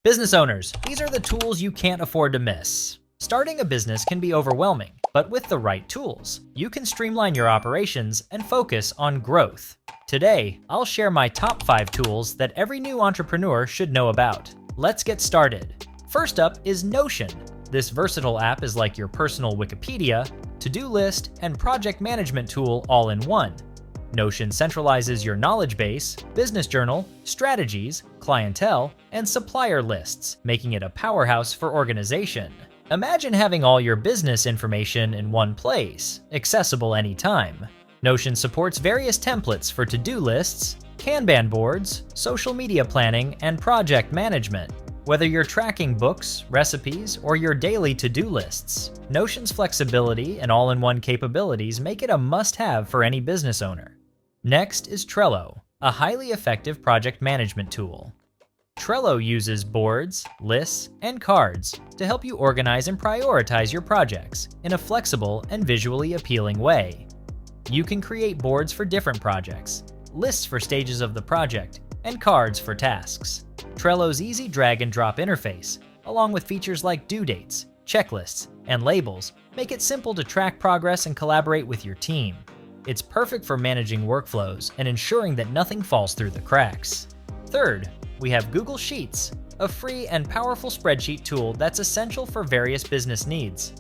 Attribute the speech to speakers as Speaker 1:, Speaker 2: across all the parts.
Speaker 1: Business owners, these are the tools you can't afford to miss. Starting a business can be overwhelming, but with the right tools, you can streamline your operations and focus on growth. Today, I'll share my top 5 tools that every new entrepreneur should know about. Let's get started. First up is Notion. This versatile app is like your personal Wikipedia, to-do list, and project management tool all in one. Notion centralizes your knowledge base, business journal, strategies, clientele, and supplier lists, making it a powerhouse for organization. Imagine having all your business information in one place, accessible anytime. Notion supports various templates for to-do lists, Kanban boards, social media planning, and project management. Whether you're tracking books, recipes, or your daily to-do lists, Notion's flexibility and all-in-one capabilities make it a must-have for any business owner. Next is Trello, a highly effective project management tool. Trello uses boards, lists, and cards to help you organize and prioritize your projects in a flexible and visually appealing way. You can create boards for different projects, lists for stages of the project, and cards for tasks. Trello's easy drag-and-drop interface, along with features like due dates, checklists, and labels, make it simple to track progress and collaborate with your team. It's perfect for managing workflows and ensuring that nothing falls through the cracks. Third, we have Google Sheets, a free and powerful spreadsheet tool that's essential for various business needs.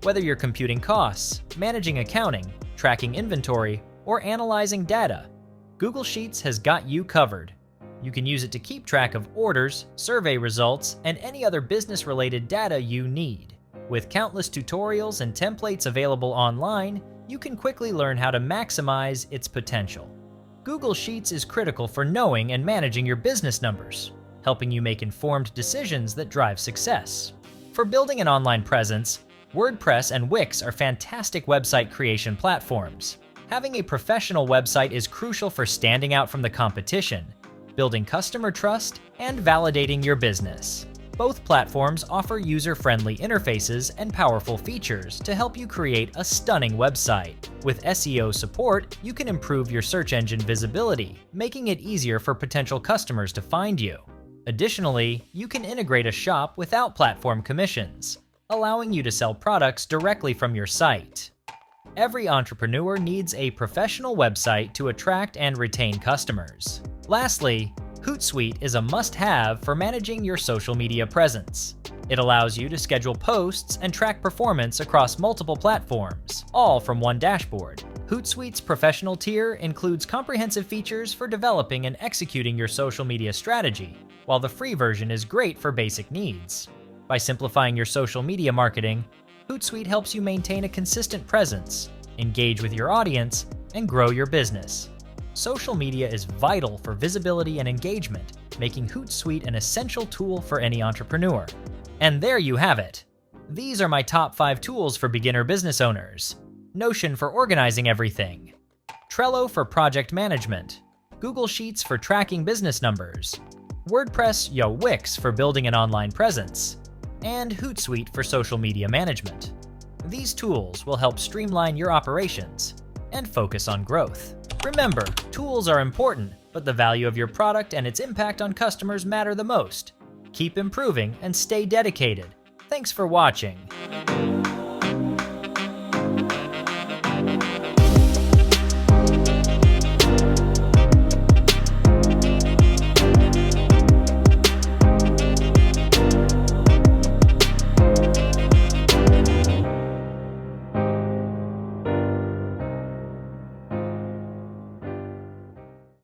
Speaker 1: Whether you're computing costs, managing accounting, tracking inventory, or analyzing data, Google Sheets has got you covered. You can use it to keep track of orders, survey results, and any other business-related data you need. With countless tutorials and templates available online, you can quickly learn how to maximize its potential. Google Sheets is critical for knowing and managing your business numbers, helping you make informed decisions that drive success. For building an online presence, WordPress and Wix are fantastic website creation platforms. Having a professional website is crucial for standing out from the competition, building customer trust, and validating your business. Both platforms offer user-friendly interfaces and powerful features to help you create a stunning website. With SEO support, you can improve your search engine visibility, making it easier for potential customers to find you. Additionally, you can integrate a shop without platform commissions, allowing you to sell products directly from your site. Every entrepreneur needs a professional website to attract and retain customers. Lastly, Hootsuite is a must-have for managing your social media presence. It allows you to schedule posts and track performance across multiple platforms, all from one dashboard. Hootsuite's professional tier includes comprehensive features for developing and executing your social media strategy, while the free version is great for basic needs. By simplifying your social media marketing, Hootsuite helps you maintain a consistent presence, engage with your audience, and grow your business. Social media is vital for visibility and engagement, making Hootsuite an essential tool for any entrepreneur. And there you have it. These are my top 5 tools for beginner business owners. Notion for organizing everything, Trello for project management, Google Sheets for tracking business numbers, WordPress Wix for building an online presence, and Hootsuite for social media management. These tools will help streamline your operations and focus on growth. Remember, tools are important, but the value of your product and its impact on customers matter the most. Keep improving and stay dedicated. Thanks for watching.